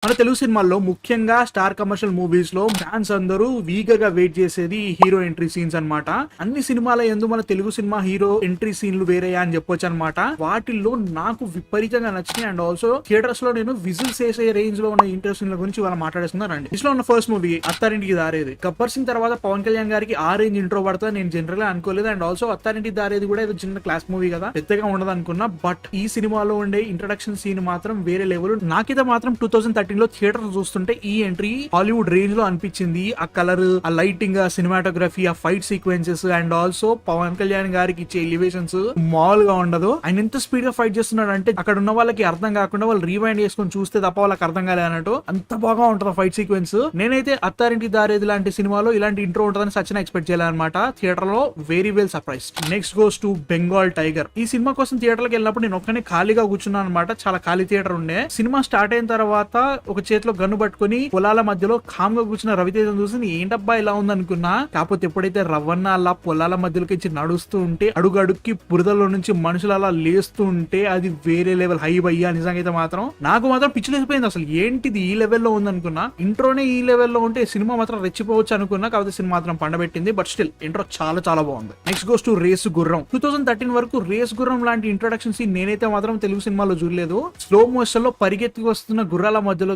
మన తెలుగు సినిమాల్లో ముఖ్యంగా స్టార్ కమర్షియల్ మూవీస్ లో ఫ్యాన్స్ అందరూ ఈగర్ గా వెయిట్ చేసేది హీరో ఎంట్రీ సీన్స్ అన్నమాట. అన్ని సినిమాల ఎందు మన తెలుగు సినిమా హీరో ఎంట్రీ సీన్లు వేరే అని చెప్పొచ్చు అనమాట. వాటిల్లో నాకు విపరీతంగా నచ్చినాయి అండ్ ఆల్సో థియేటర్స్ లో నేను విజిల్స్ వేసే రేంజ్ లో ఉన్న ఎంట్రీ సీన్ల గురించి వాళ్ళు మాట్లాడేస్తున్నారండి. ఇంట్లో ఉన్న ఫస్ట్ మూవీ అత్తారింటికి దారేది. గబ్బర్ సింగ్ తర్వాత పవన్ కళ్యాణ్ గారికి ఆ రేంజ్ ఇంట్రో పడుతుంది నేను జనరల్ గా అనుకోలేదు. అండ్ ఆల్సో అత్తారింటికి దారేది కూడా ఏదో చిన్న క్లాస్ మూవీ కదా, పెద్దగా ఉండదు అనుకున్నా. బట్ ఈ సినిమాలో ఉండే ఇంట్రడక్షన్ సీన్ మాత్రం వేరే లెవెల్. నాకైతే మాత్రం 2013 లో థియేటర్ చూస్తుంటే ఈ ఎంట్రీ హాలీవుడ్ రేంజ్ లో అనిపించింది. ఆ కలర్, ఆ లైటింగ్, ఆ సినిమాటోగ్రఫీ, ఆ fight sequences and also Pawan Kalyan గారికి ఇచ్చే ఎలివేషన్స్ మామూలుగా ఉండదు. ఆయన ఎంత స్పీడ్ గా ఫైట్ చేస్తున్నాడు అంటే అక్కడ ఉన్న వాళ్ళకి అర్థం కాకుండా వాళ్ళు రీవైండ్ చేసుకొని చూస్తే తప్ప వాళ్ళకి అర్థం కాలే అన్నట్టు అంత బాగా ఉంటుంది ఫైట్ సీక్వెన్స్. నేనైతే అత్తారింటి దారేది లాంటి సినిమాలో ఇలాంటి ఇంట్రో ఉంటుందని సచిన ఎక్స్పెక్ట్ చేయాలన్నమాట. థియేటర్ లో very well surprise. Next goes to Bengal tiger. ఈ సినిమా కోసం థియేటర్కి వెళ్ళినప్పుడు నేను ఒక్కనే ఖాళీగా కూర్చున్నాను అనమాట. చాలా ఖాళీ థియేటర్ ఉండే. సినిమా స్టార్ట్ అయిన తర్వాత ఒక చేతిలో గన్ను పట్టుకుని పొలాల మధ్యలో కామ్గా కూర్చున్న రవితేజం చూసి ఏంటబ్బా ఇలా ఉంది అనుకున్నా. కాకపోతే ఎప్పుడైతే రవణ అలా పొలాల మధ్యలోకి నడుస్తూ ఉంటే అడుగు అడుగుకి బురదలో నుంచి మనుషులు అలా లేస్తూ ఉంటే అది వేరే లెవెల్ హై అయ్యా. నిజంగా అయితే మాత్రం నాకు మాత్రం పిచ్చిలేసిపోయింది. అసలు ఏంటిది ఈ లెవెల్లో ఉంది అనుకున్నా. ఇంట్రోనే ఈ లెవెల్లో ఉంటే సినిమా మాత్రం రెచ్చిపోవచ్చు అనుకున్నా. కాకపోతే సినిమా మాత్రం పండబెట్టింది. బట్ స్టిల్ ఇంట్రో చాలా చాలా బాగుంది. నెక్స్ట్ గోస్ టు రేస్ గుర్రం. 2013 వరకు రేస్ గుర్రం లాంటి ఇంట్రొడక్షన్ సీన్ నేనైతే మాత్రం తెలుగు సినిమాలో చూడలేదు. స్లో మోషన్ లో పరిగెత్తి వస్తున్న గుర్రాల మధ్యలోకి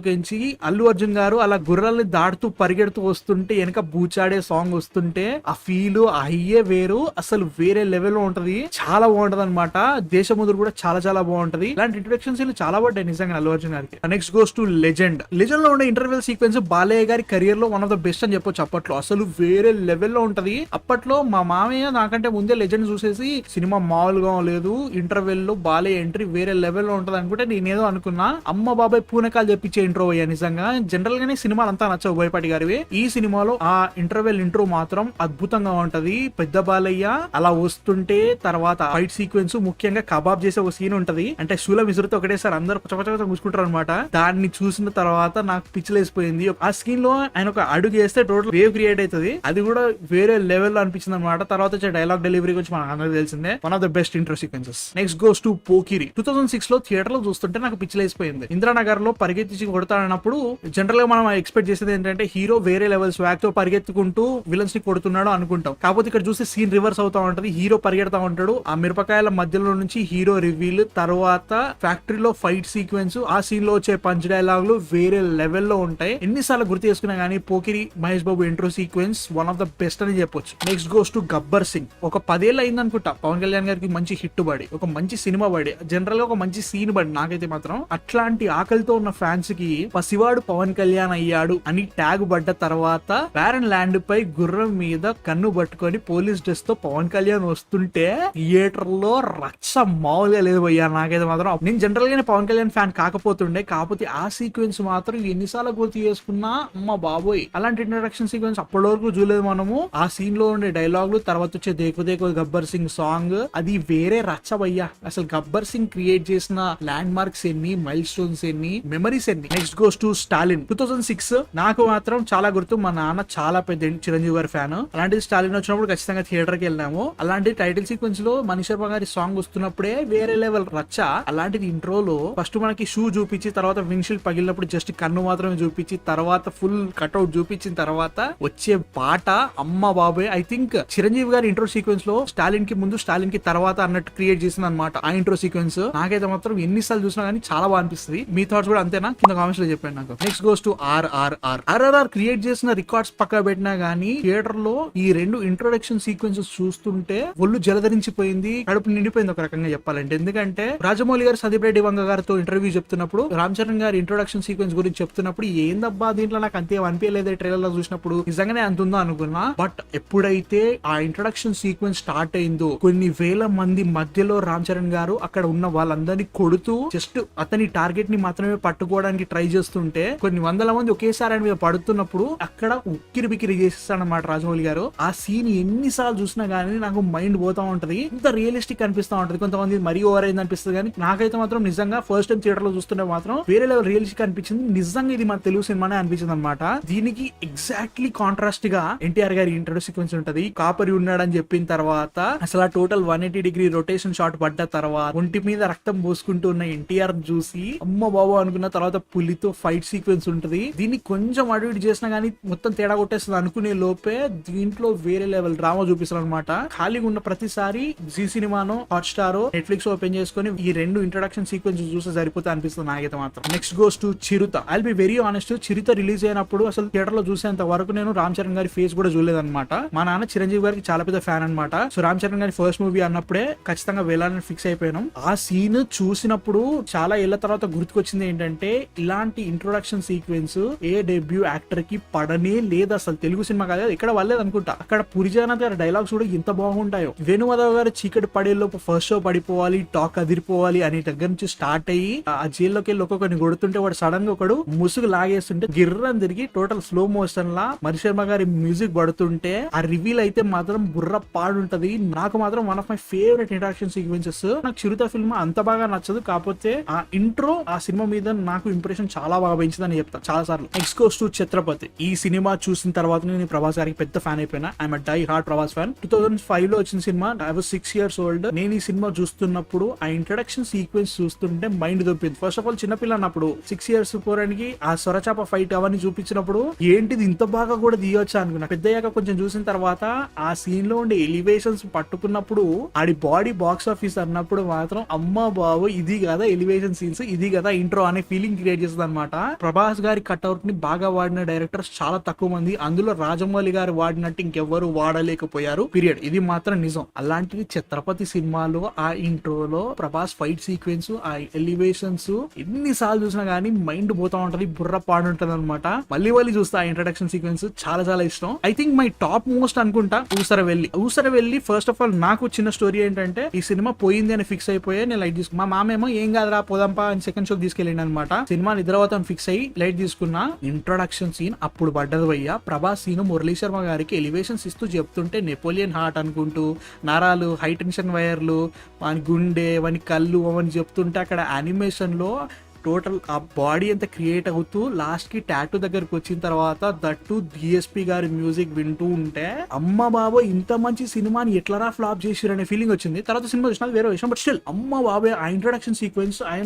అల్లు అర్జున్ గారు అలా గుర్రాలని దాటుతూ పరిగెడుతూ వస్తుంటే వెనక బూచాడే సాంగ్ వస్తుంటే ఆ ఫీల్ అయ్యే వేరు. అసలు వేరే లెవెల్ లో ఉంటది. చాలా బాగుంటది అనమాట. దేశముద్రు కూడా చాలా చాలా బాగుంటది. ఇలాంటి ఇంట్రొడక్షన్ సీన్లు చాలా పడ్డాయి నిజంగా అల్లు అర్జున్ గారికి. Next goes to legend. Legend లో ఉండే ఇంటర్వెల్ సీక్వెన్స్ బాలయ్య గారి కెరియర్ లో వన్ ఆఫ్ ద బెస్ట్ అని చెప్పొచ్చు. అప్పట్లో అసలు వేరే లెవెల్ లో ఉంటది. అప్పట్లో మా మామయ్య నాకంటే ముందే లెజెండ్ చూసేసి సినిమా మామూలుగా లేదు, ఇంటర్వెల్ లో బాలయ్య ఎంట్రీ వేరే లెవెల్ లో ఉంటది అనుకుంటే నేనేదో అనుకున్నా. అమ్మ బాబాయ్ పూనకాలు చెప్పించే ఇంట్రో అయ్యా. నిజంగా జనరల్ గానే సినిమాలు అంతా నచ్చవు బోయపాటి గారివి. ఈ సినిమాలో ఆ ఇంటర్వెల్ ఇంట్రో మాత్రం అద్భుతంగా ఉంటది. పెద్ద బాలయ్య అలా వస్తుంటే తర్వాత ఫైట్ సీక్వెన్స్, ముఖ్యంగా కబాబ్ చేసే ఒక సీన్ ఉంటది. అంటే శూలం విసురుతో ఒకటేసారి అందరు పచ్చపచ్చగా కూర్చుంటారు అనమాట. దాన్ని చూసిన తర్వాత నాకు పిచ్చిలేసిపోయింది. ఆ స్క్రీన్ లో ఆయన ఒక అడుగు వేస్తే టోటల్ వేవ్ క్రియేట్ అవుతుంది. అది కూడా వేరే లెవెల్ లో అనిపించింది అనమాట. తర్వాత వచ్చే డైలాగ్ డెలివరీ గురించి మనకు అందరికీ తెలిసిందే. One of the best intro sequences. Next goes to Pokiri. 2006 లో థియేటర్ లో చూస్తుంటే నాకు పిచ్చిలేసిపోయింది. ఇంద్రానగర్ లో పరిగెత్తి కొడతాడన్నప్పుడు జనరల్ గా మనం ఎక్స్పెక్ట్ చేసేది ఏంటంటే హీరో వేరే లెవెల్ స్వాగ్ తో పరిగెత్తుకుంటూ విలన్స్ ని కొడుతున్నాడు అనుకుంటాం. కాకపోతే ఇక్కడ చూస్తే సీన్ రివర్స్ అవుతా ఉంటది. హీరో పరిగెడతా ఉంటాడు. ఆ మిరపకాయల మధ్యలో నుంచి హీరో రివీల్, తర్వాత ఫ్యాక్టరీలో ఫైట్ సీక్వెన్స్, ఆ సీన్ లో వచ్చే పంచ్ డైలాగులు వేరే లెవెల్లో ఉంటాయి. ఎన్నిసార్లు గుర్తు చేసుకున్నా గానీ Pokiri Mahesh Babu intro sequence one of the best అని చెప్పొచ్చు. Next goes to Gabbar Singh. ఒక 10 ఏళ్ళు అయింది అనుకుంటా పవన్ కళ్యాణ్ గారికి మంచి హిట్ పడి, ఒక మంచి సినిమా పడి, జనరల్ గా ఒక మంచి సీన్ పడి. నాకైతే మాత్రం అట్లాంటి ఆకలితో ఉన్న ఫ్యాన్స్ కి పసివాడు పవన్ కళ్యాణ్ అయ్యాడు అని ట్యాగ్ పడ్డ తర్వాత బ్యారన్ ల్యాండ్ పై గుర్రం మీద కన్ను పట్టుకొని పోలీస్ డ్రెస్ తో పవన్ కళ్యాణ్ వస్తుంటే థియేటర్ లో రచ్చ మామూలుగా లేదు పోయా. నాకైతే మాత్రం నేను జనరల్ గానే పవన్ కళ్యాణ్ ఫ్యాన్ కాకపోతుండే, కాకపోతే ఆ సీక్వెన్స్ మాత్రం ఎన్నిసార్లు గుర్తు చేసుకున్నా అమ్మ బాబోయ్. అలాంటి ఇంట్రడక్షన్ సీక్వెన్స్ అప్పటి వరకు చూడలేదు మనము. ఆ సీన్ లో ఉండే డైలాగులు, తర్వాత వచ్చే దేకో దేకో గబ్బర్ సింగ్ సాంగ్, అది వేరే రచ్చ భయ్యా. అసలు గబ్బర్ సింగ్ క్రియేట్ చేసిన ల్యాండ్ మార్క్స్ ఎన్ని, మైల్ స్టోన్స్ ఎన్ని, మెమరీస్ ఎన్ని. Next goes to Stalin. 2006 నాకు మాత్రం చాలా గుర్తు. మా నాన్న చాలా పెద్ద చిరంజీవి గారి ఫ్యాన్. అలాంటిది స్టాలిన్ వచ్చినప్పుడు ఖచ్చితంగా థియేటర్ కి వెళ్ళాము. అలాంటి టైటిల్ సీక్వెన్స్ లో మనీష్ శర్మ గారి సాంగ్ వస్తున్నప్పుడే వేరే లెవెల్ రచ్చ. అలాంటిది ఇంట్రోలో ఫస్ట్ మనకి షూ చూపించి, తర్వాత విండ్షీల్డ్ పగిలినప్పుడు జస్ట్ కన్ను మాత్రమే చూపించి, తర్వాత ఫుల్ కట్అవుట్ చూపించిన తర్వాత వచ్చే పాట అమ్మ బాబాయ్. ఐ థింక్ చిరంజీవి గారి ఇంట్రో సీక్వెన్స్ లో స్టాలిన్ కి ముందు స్టాలిన్ కి తర్వాత అన్నట్టు క్రియేట్ చేసింది అనమాట ఆ ఇంట్రో సీక్వెన్స్. నాకైతే మాత్రం ఎన్నిసార్లు చూసినా కానీ చాలా బాగా అనిపిస్తుంది. మీ థాట్స్ కూడా అంతేనా? కింద కామెంట్స్ లో చెప్పండి నాకు. Next goes to RRR create చేసిన రికార్డ్స్ పక్క పెట్టినా గానీ థియేటర్ లో ఈ రెండు ఇంట్రొడక్షన్ సీక్వెన్సెస్ చూస్తుంటే ఒళ్ళు జలధరించిపోయింది, కడుపు నిండిపోయింది ఒక రకంగా చెప్పాలంటే. ఎందుకంటే రాజమౌళి గారు సందీప్ రెడ్డి వంగ గారితో ఇంటర్వ్యూ చెప్తున్నప్పుడు, రామ్ చరణ్ గారి ఇంట్రొడక్షన్ సీక్వెన్స్ గురించి చెప్తున్నప్పుడు ఏందబ్బా దీంట్లో నాకు అంతే అనిపించలేదు ట్రైలర్ లో చూసినప్పుడు, నిజంగానే అంత ఉందా అనుకున్నా. బట్ ఎప్పుడైతే ఆ ఇంట్రొడక్షన్ సీక్వెన్స్ స్టార్ట్ అయిందో కొన్ని వేల మంది మధ్యలో రామ్ చరణ్ గారు అక్కడ ఉన్న వాళ్ళందరినీ కొడుతూ జస్ట్ అతని టార్గెట్ ని మాత్రమే పట్టుకోవడానికి ట్రై చేస్తుంటే కొన్ని వందల మంది ఒకేసారి ఆయన మీద పడుతున్నప్పుడు అక్కడ ఉక్కిరి బిక్కిరి చేసేస్తాడనమాట రాజమౌళి గారు. ఆ సీన్ ఎన్నిసార్లు చూసినా గానీ నాకు మైండ్ పోతా ఉంటది. ఇంత రియలిస్టిక్ అనిపిస్తా ఉంటది. కొంతమంది మరీ ఓవర్ అయింది అనిపిస్తుంది కానీ నాకైతే మాత్రం నిజంగా ఫస్ట్ టైం థియేటర్ లో చూస్తుంటే మాత్రం వేరే లెవెల్ రియలిస్టిక్ అనిపించింది. నిజంగా ఇది మన తెలుగు సినిమానే అనిపించింది అనమాట. దీనికి ఎగ్జాక్ట్లీ కాంట్రాస్ట్ గా ఎన్టీఆర్ గారి ఇంట్రొడ్యూస్ సీక్వెన్స్ ఉంటది. కాపరి ఉన్నాడని చెప్పిన తర్వాత అసలు ఆ టోటల్ 180 డిగ్రీ రొటేషన్ షాట్ పడ్డ తర్వాత ఒంటి మీద రక్తం పోసుకుంటూ ఉన్న ఎన్టీఆర్ చూసి అమ్మ బాబు అనుకున్న తర్వాత పులితో ఫైట్ సీక్వెన్స్ ఉంటది. దీన్ని కొంచెం అటు ఇటు చేసినా గానీ మొత్తం తేడా కొట్టేస్తుంది అనుకునే లోపే దీంట్లో వేరే లెవెల్ డ్రామా చూపిస్తారు అనమాట. ఖాళీగా ఉన్న ప్రతిసారి జీ సినిమానో హాట్ స్టార్ నెట్ఫ్లిక్స్ ఓపెన్ చేసుకుని ఈ రెండు ఇంట్రొడక్షన్ సీక్వెన్స్ చూస్తే సరిపోతే అనిపిస్తుంది నాకైతే మాత్రం. Next goes to Chirutha. I will be very honest, Chirutha release అయినప్పుడు అసలు థియేటర్ లో చూసేంత వరకు నేను రామ్ చరణ్ గారి ఫేస్ కూడా చూడలేదన్నమాట. మా నాన్న చిరంజీవి గారికి చాలా పెద్ద ఫ్యాన్ అనమాట. సో రామ్ చరణ్ గారి ఫస్ట్ మూవీ అన్నప్పుడే ఖచ్చితంగా వెళ్ళాలని ఫిక్స్ అయిపోయాం. ఆ సీన్ చూసినప్పుడు చాలా ఏళ్ల తర్వాత గుర్తుకొచ్చింది ఏంటంటే ఇలాంటి ఇంట్రొడక్షన్ సీక్వెన్స్ ఏ డెబ్యూ యాక్టర్ కి పడనే లేదు అసలు. తెలుగు సినిమా కాదు ఇక్కడ వాళ్ళేది అనుకుంటా. అక్కడ పురి జగన్నాథ్ గారి డైలాగ్స్ కూడా ఎంత బాగుంటాయో. వేణుమాధవ్ గారు చీకటి పడేలోపు ఫస్ట్ షో పడిపోవాలి, టాక్ అదిరిపోవాలి అనే దగ్గర నుంచి స్టార్ట్ అయ్యి ఆ జైల్లోకి వెళ్ళి ఒక్కొక్కరిని కొడుతుంటే వాడు సడన్ గా ఒకడు ముసుగు లాగేస్తుంటే గిర్రని తిరిగి టోటల్ స్లో మోషన్ లా మరి శర్మ గారి మ్యూజిక్ పడుతుంటే ఆ రివీల్ అయితే మాత్రం బుర్ర పాడుంటది. నాకు మాత్రం one of my favourite introduction sequences. నాకు చిరుత ఫిల్మ్ అంత బాగా నచ్చదు, కాకపోతే ఆ ఇంట్రో ఆ సినిమా మీద నాకు ఇంప్రెషన్ చాలా బాగా పెంచిందని చెప్తా చాలా సార్లు. Next goes to Chhatrapati. ఈ సినిమా చూసిన తర్వాత నేను ప్రభాస్ గారికి పెద్ద ఫ్యాన్ అయిపోయినా. I'm die hard Prabhas fan. 2005 లో వచ్చిన cinema. I was 6 years old. నేను ఈ సినిమా చూస్తున్నప్పుడు ఆ ఇంట్రడక్షన్ సీక్వెన్స్ చూస్తుంటే మైండ్ దొప్పింది. ఫస్ట్ ఆఫ్ ఆల్ చిన్నపిల్ల అన్నప్పుడు 6 years పోరానికి ఆ సొరచాప ఫైట్ అవన్నీ చూపించినప్పుడు ఏంటిది ఇంత బాగా కూడా తీయొచ్చా అనుకున్నా. పెద్దయ్యాక కొంచెం చూసిన తర్వాత ఆ సీన్ లో ఉండే ఎలివేషన్స్ పట్టుకున్నప్పుడు ఆడి బాడీ బాక్స్ ఆఫీస్ అన్నప్పుడు మాత్రం అమ్మ బాబు ఇది కదా ఎలివేషన్ సీన్స్, ఇది కదా ఇంట్రో అనే ఫీలింగ్ క్రియేట్ చేస్తుంది అనమాట. ప్రభాస్ గారి కట్అవుట్ ని బాగా వాడిన డైరెక్టర్స్ చాలా తక్కువ మంది. అందులో రాజమౌళి గారు వాడినట్టు ఇంకెవ్వరు వాడలేకపోయారు పీరియడ్. ఇది మాత్రం నిజం. అలాంటిది ఛత్రపతి సినిమాలో ఆ ఇంట్రోలో ప్రభాస్ ఫైట్ సీక్వెన్స్, ఆ ఎలివేషన్స్ ఎన్నిసార్లు చూసినా గానీ మైండ్ పోతా ఉంటది, బుర్ర పాడుంటది అనమాట. మళ్ళీ చూస్తా ఆ ఇంట్రడక్షన్ సీక్వెన్స్ చాలా చాలా ఇష్టం. I think my top most అనుకుంటా ఊసరవెల్లి. ఫస్ట్ ఆఫ్ ఆల్ నాకు చిన్న స్టోరీ ఏంటంటే ఈ సినిమా పోయింది అని ఫిక్స్ అయిపోయి నేను లైట్ తీసుకున్నా. మా మామేమో ఏం కాదురా పోదాంపా అని సెకండ్ షోకి తీసుకెళ్ళిండి అనమాట. సినిమా నిద్రపోతాను ఫిక్స్ అయ్యి లైట్ తీసుకున్నా. ఇంట్రొడక్షన్ సీన్ అప్పుడు పడ్డది భయ్యా. ప్రభాస్ సీన్ మురళీ శర్మ గారికి ఎలివేషన్స్ ఇస్తూ చెప్తుంటే నెపోలియన్ హార్ట్ అనుకుంటూ నరాలు, హై టెన్షన్ వైర్లు, వాని గుండె, వాని కళ్ళు అవన్నీ చెప్తుంటే అక్కడ యానిమేషన్ లో టోటల్ ఆ బాడీ అంతా క్రియేట్ అవుతూ లాస్ట్ కి టాటూ దగ్గరకు వచ్చిన తర్వాత దట్టు డిఎస్పీ గారి మ్యూజిక్ వింటూ ఉంటే అమ్మ బాబో ఇంత మంచి సినిమాని ఎట్లరా ఫ్లాప్ చేసిరు అనే ఫీలింగ్ వచ్చింది. తర్వాత సినిమా చూసినా వేరే విషయం, బట్ స్టిల్ అమ్మ బాబే ఆ introduction sequence I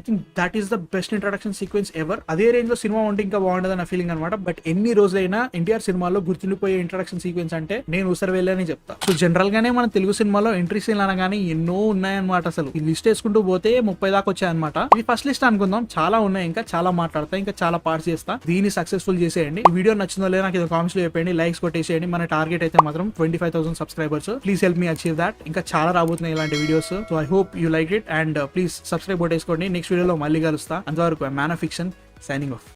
think that is the best introduction sequence ever. అదే రేంజ్ లో సినిమా ఉంటే ఇంకా బాగుండదు అన్న ఫీలింగ్ అనమాట. బట్ ఎన్ని రోజులైనా ఎన్టీఆర్ సినిమాలో గుర్తుండిపోయే ఇంట్రొడక్షన్ సీక్వెన్స్ అంటే నేను ఊసర వెళ్ళని చెప్తా. సో జనరల్ గానే మన తెలుగు సినిమాలో ఎంట్రీ సీన్ అనగానే ఎన్నో ఉన్నాయన్నమాట. అసలు ఈ లిస్ట్ వేసుకుంటూ పోతే 30 దాకా వచ్చాయన్నమాట. ఇది ఫస్ట్ లిస్ట్ అనుకుందాం, చాలా ఉన్నాయి, ఇంకా చాలా మాట్లాడతా, ఇంకా చాలా పార్ట్స్ చేస్తా. దీన్ని సక్సెస్ఫుల్ చేసేయండి. ఈ వీడియో నచ్చిందో లేదా నాకు కామెంట్స్ లో చెప్పండి, లైక్స్ కొట్టేసేయండి. మన టార్గెట్ అయితే మాత్రం 25,000 subscribers. Please help me achieve that. ఇంకా చాలా రాబోతున్నాయి ఇలాంటి videos. So I hope you like it and please subscribe కొట్టేసుకోండి. నెక్స్ట్ వీడియోలో మళ్ళీ కలుస్తా. అంతవరకు man of fiction signing of.